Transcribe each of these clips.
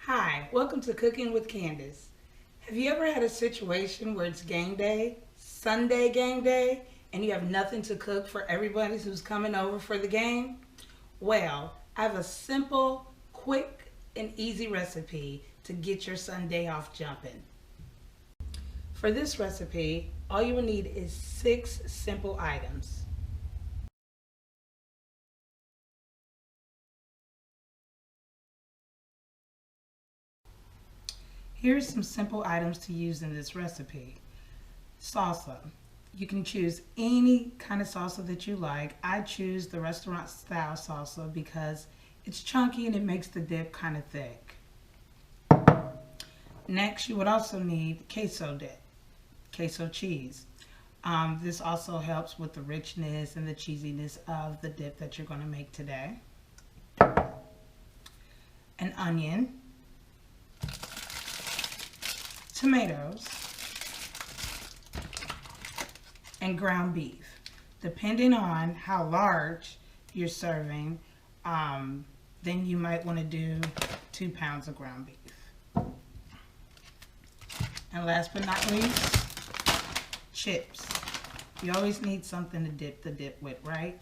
Hi, welcome to Cooking with Candice. Have you ever had a situation where it's game day, Sunday game day, and you have nothing to cook for everybody who's coming over for the game? Well, I have a simple, quick, and easy recipe to get your Sunday off jumping. For this recipe, all you will need is 6 simple items. Here's some simple items to use in this recipe. Salsa. You can choose any kind of salsa that you like. I choose the restaurant style salsa because it's chunky and it makes the dip kind of thick. Next, you would also need queso dip, queso cheese. This also helps with the richness and the cheesiness of the dip that you're going to make today. An onion, tomatoes, and ground beef. Depending on how large you're serving, then you might want to do 2 pounds of ground beef. And last but not least, chips. You always need something to dip the dip with, right?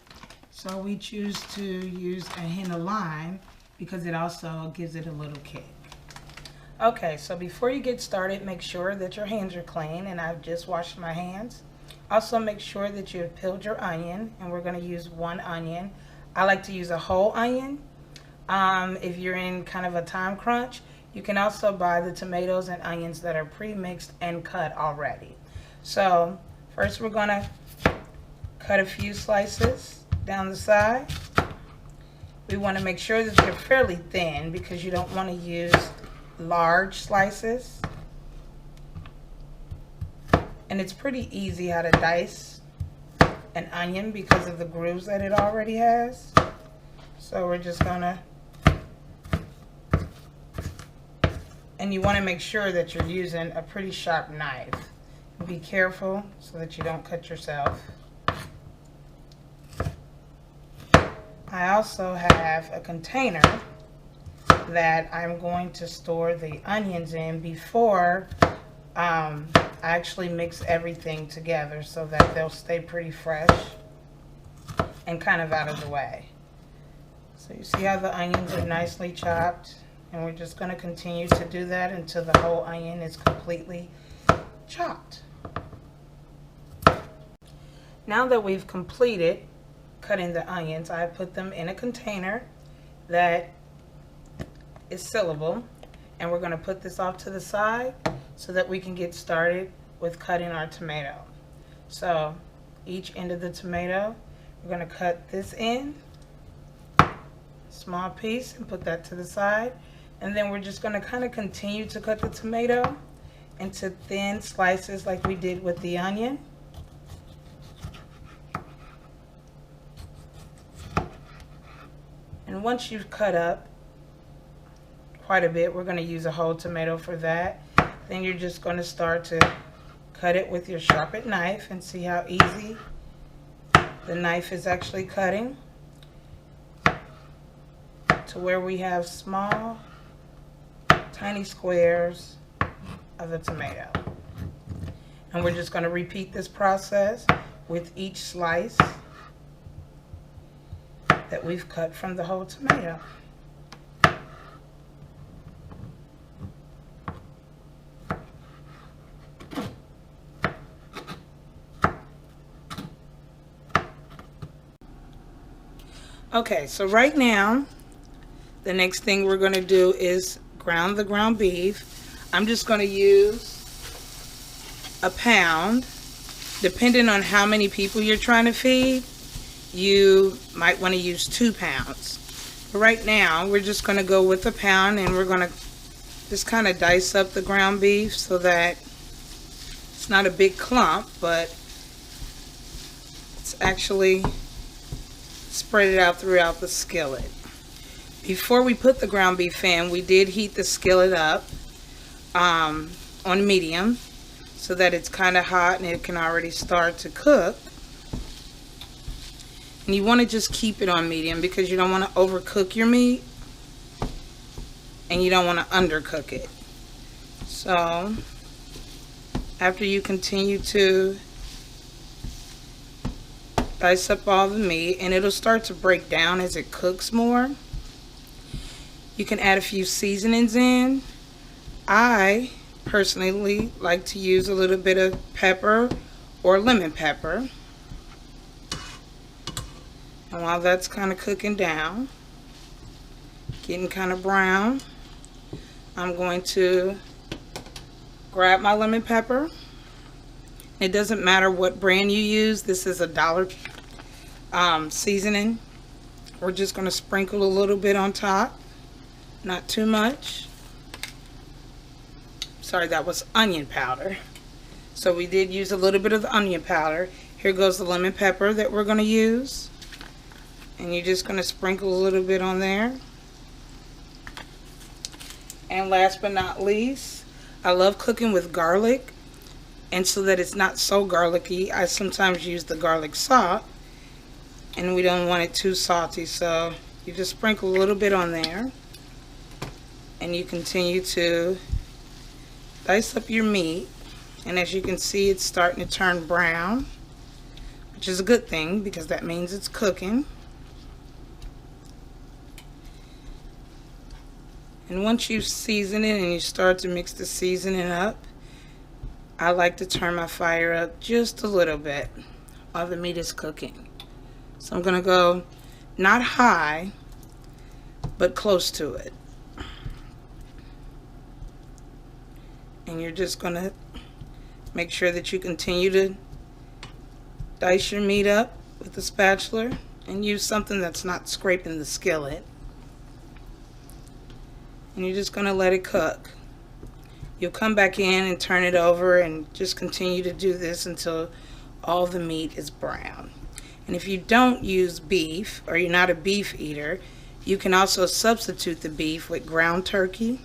So we choose to use a hint of lime because it also gives it a little kick. Okay, so before you get started, make sure that your hands are clean, and I've just washed my hands. Also make sure that you've peeled your onion, and we're going to use 1 onion. I like to use a whole onion. If you're in kind of a time crunch, you can also buy the tomatoes and onions that are pre-mixed and cut already. So first we're going to cut a few slices down the side. We want to make sure that they're fairly thin because you don't want to use large slices. And it's pretty easy how to dice an onion because of the grooves that it already has. So we're just gonna, and you want to make sure that you're using a pretty sharp knife. Be careful so that you don't cut yourself. I also have a container that I'm going to store the onions in before I actually mix everything together so that they'll stay pretty fresh and kind of out of the way. So you see how the onions are nicely chopped, and we're just going to continue to do that until the whole onion is completely chopped. Now that we've completed cutting the onions, I put them in a container that is sealable, and we're going to put this off to the side so that we can get started with cutting our tomato. So each end of the tomato, we're going to cut this in, small piece, and put that to the side. And then we're just going to kind of continue to cut the tomato into thin slices like we did with the onion. And once you've cut up quite a bit, we're going to use a whole tomato for that. Then you're just going to start to cut it with your sharpened knife and see how easy the knife is actually cutting to where we have small, tiny squares of a tomato. And we're just going to repeat this process with each slice that we've cut from the whole tomato. Okay, so right now, the next thing we're going to do is ground the ground beef. I'm just going to use a pound. Depending on how many people you're trying to feed, you might want to use 2 pounds. But right now, we're just going to go with a pound, and we're going to just kind of dice up the ground beef so that it's not a big clump, but it's actually spread it out throughout the skillet. Before we put the ground beef in, we did heat the skillet up on medium so that it's kind of hot and it can already start to cook. And you want to just keep it on medium because you don't want to overcook your meat. and you don't want to undercook it. So after you continue to dice up all the meat, and it'll start to break down as it cooks more, you can add a few seasonings in. I personally like to use a little bit of pepper or lemon pepper. And while that's kind of cooking down, getting kind of brown, I'm going to grab my lemon pepper. It doesn't matter what brand you use. This is a dollar seasoning. We're just going to sprinkle a little bit on top, not too much. Sorry, that was onion powder. So we did use a little bit of the onion powder. Here goes the lemon pepper that we're going to use. And you're just going to sprinkle a little bit on there. And last but not least, I love cooking with garlic. And so that it's not so garlicky, I sometimes use the garlic salt. And we don't want it too salty, so you just sprinkle a little bit on there. And you continue to dice up your meat. And as you can see, it's starting to turn brown, which is a good thing because that means it's cooking. And once you season it and you start to mix the seasoning up, I like to turn my fire up just a little bit while the meat is cooking. So I'm going to go not high, but close to it. And you're just going to make sure that you continue to dice your meat up with the spatula and use something that's not scraping the skillet. And you're just going to let it cook. You'll come back in and turn it over and just continue to do this until all the meat is brown. And if you don't use beef, or you're not a beef eater, you can also substitute the beef with ground turkey.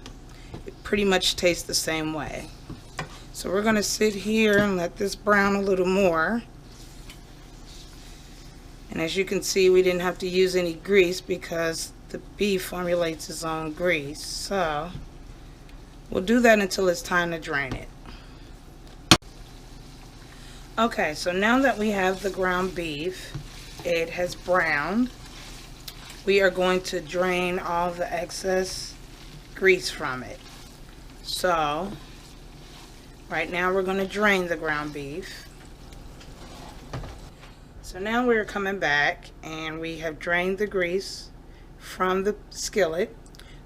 It pretty much tastes the same way. So we're going to sit here and let this brown a little more. And as you can see, we didn't have to use any grease because the beef formulates its own grease. So we'll do that until it's time to drain it. Okay, so now that we have the ground beef, it has browned. We are going to drain all the excess grease from it. So right now we're going to drain the ground beef. So now we're coming back and we have drained the grease from the skillet.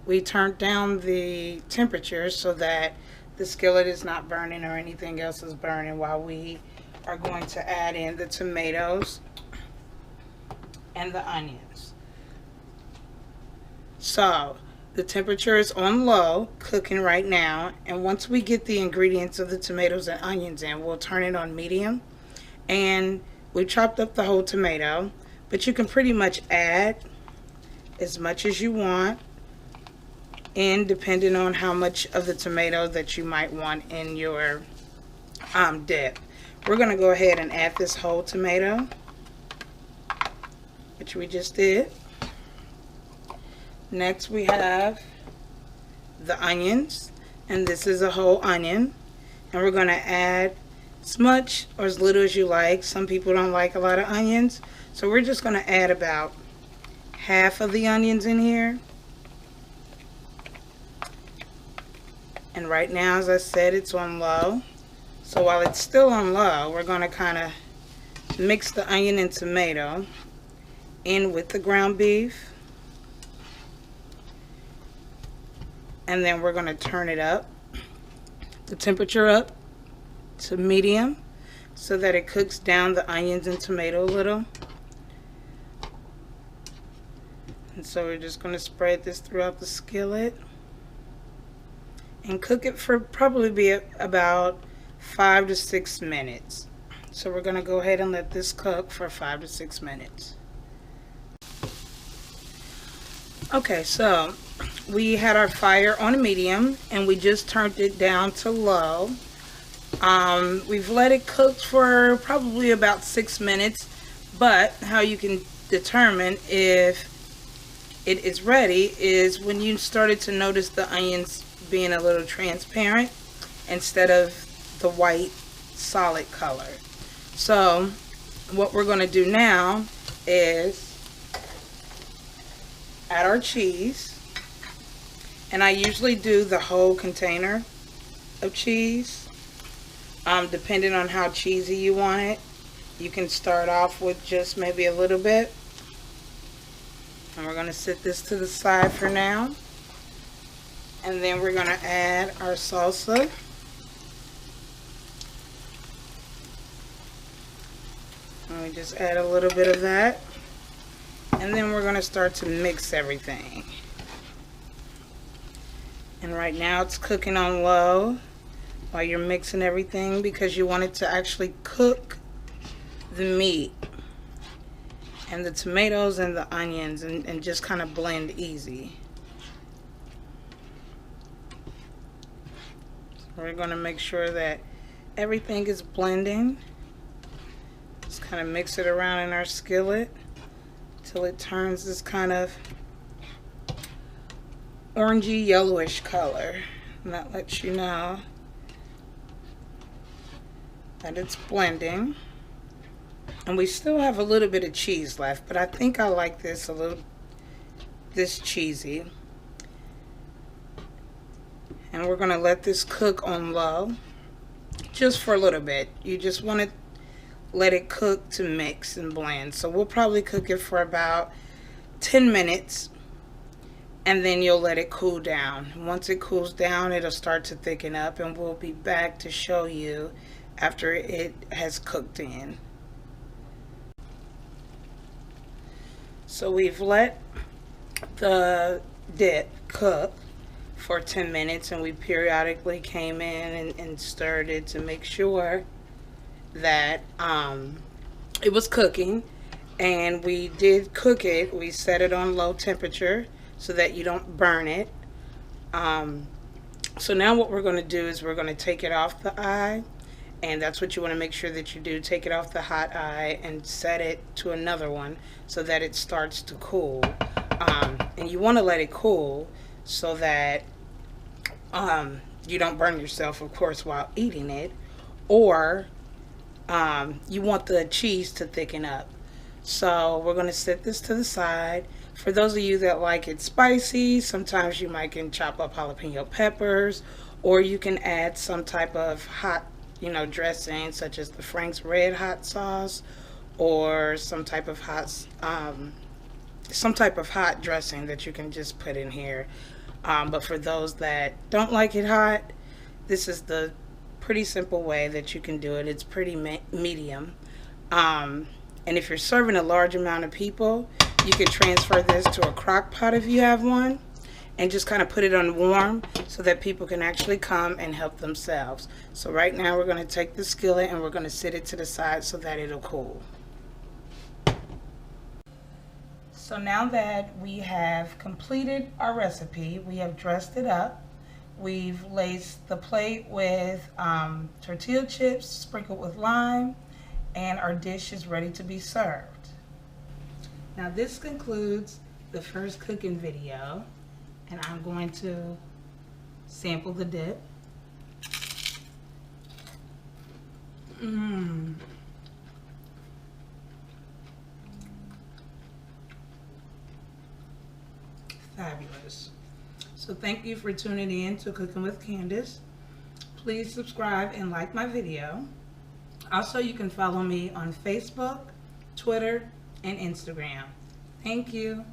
We turned down the temperature so that the skillet is not burning or anything else is burning while we are going to add in the tomatoes and the onions. So the temperature is on low, cooking right now, and once we get the ingredients of the tomatoes and onions in, we'll turn it on medium. And we chopped up the whole tomato, but you can pretty much add as much as you want, and depending on how much of the tomato that you might want in your dip. We're going to go ahead and add this whole tomato, which we just did. Next we have the onions, and this is a whole onion, and we're going to add as much or as little as you like. Some people don't like a lot of onions, so we're just going to add about half of the onions in here. And right now, as I said, it's on low. So while it's still on low, we're going to kind of mix the onion and tomato in with the ground beef. And then we're going to turn it up, the temperature up to medium, so that it cooks down the onions and tomato a little. And so we're just going to spread this throughout the skillet and cook it for probably about 5 to 6 minutes. So we're going to go ahead and let this cook for 5 to 6 minutes. Okay, so we had our fire on a medium and we just turned it down to low. We've let it cook for probably about 6 minutes, but how you can determine if it is ready is when you started to notice the onions being a little transparent instead of the white solid color. So what we're going to do now is add our cheese, and I usually do the whole container of cheese. Depending on how cheesy you want it, you can start off with just maybe a little bit. And we're going to set this to the side for now. And then we're going to add our salsa. And we just add a little bit of that. And then we're going to start to mix everything. And right now it's cooking on low while you're mixing everything, because you want it to actually cook the meat and the tomatoes and the onions and just kind of blend easy. So we're going to make sure that everything is blending. Just kind of mix it around in our skillet till it turns this kind of orangey yellowish color, and that lets you know that it's blending. And we still have a little bit of cheese left, but I think I like this this cheesy. And we're gonna let this cook on low just for a little bit. You just want to let it cook to mix and blend. So we'll probably cook it for about 10 minutes, and then you'll let it cool down. Once it cools down, it'll start to thicken up, and we'll be back to show you after it has cooked in. So we've let the dip cook for 10 minutes, and we periodically came in and stirred it to make sure that it was cooking. And we did cook it. We set it on low temperature so that you don't burn it. So now what we're going to do is we're going to take it off the eye, and that's what you want to make sure that you do. Take it off the hot eye and set it to another one so that it starts to cool. And you want to let it cool so that you don't burn yourself, of course, while eating it, or you want the cheese to thicken up. So we're going to set this to the side. For those of you that like it spicy, sometimes you might can chop up jalapeno peppers, or you can add some type of hot, dressing, such as the Frank's Red Hot sauce, or some type of hot dressing that you can just put in here. But for those that don't like it hot, this is the pretty simple way that you can do it. It's pretty medium. And if you're serving a large amount of people, you can transfer this to a crock pot if you have one, and just kind of put it on warm so that people can actually come and help themselves. So right now we're going to take the skillet and we're going to set it to the side so that it'll cool. So now that we have completed our recipe, we have dressed it up. We've laced the plate with tortilla chips sprinkled with lime, and our dish is ready to be served. Now this concludes the first cooking video, and I'm going to sample the dip. Fabulous. So thank you for tuning in to Cooking with Candice. Please subscribe and like my video. Also, you can follow me on Facebook, Twitter, and Instagram. Thank you.